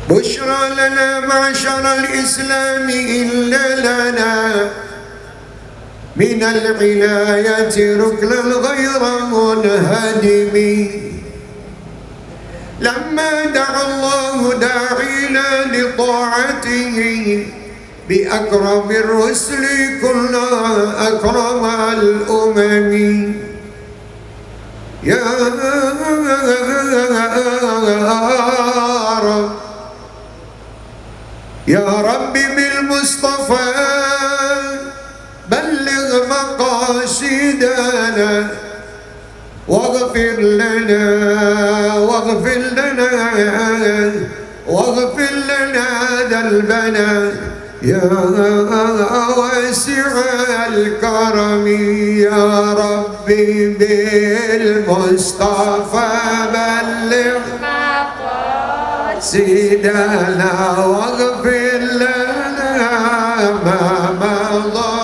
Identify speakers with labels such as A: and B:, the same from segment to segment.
A: بشرى لنا معشر الإسلام إن لنا من العناية ركنا غير منهدم. لما دعا الله داعينا لطاعته بأكرم الرسل كنا أكرم الأمم. يا رب يا رب بالمصطفى بلغ مقاصدنا واغفر لنا واغفر لنا واغفر لنا ذنبنا يا واسع الكرم. يا ربي بالمصطفى بلغ مقاصدنا واغفر لنا ما مضى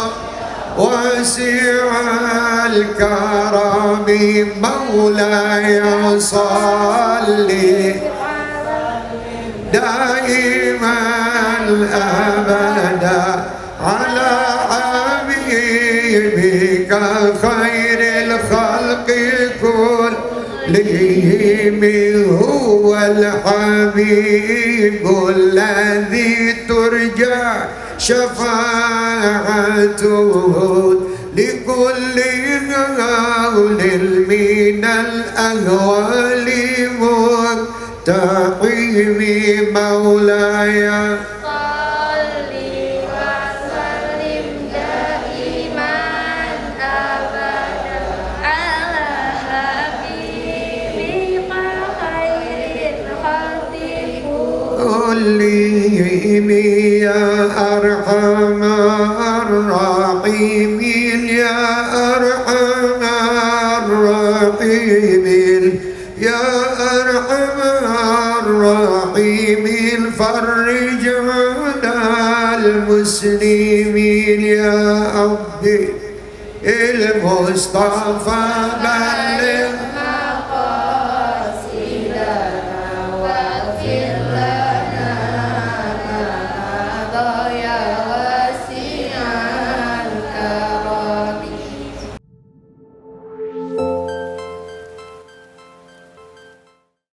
A: واسع الكرم. مولاي صلي دائما أبدا على حبيبك خير الخلق كلهم. هو الحبيب الذي ترجى شفاعته لكل هول من الأهوال مقتحم. مولاي
B: صل وسلم دائما أبدا على حبيبك خير الخلق
A: كلهم. يا أرحم الراحمين يا أرحم الراحمين يا أرحم الراحمين فرج على المسلمين. يا ربي المصطفى بلغ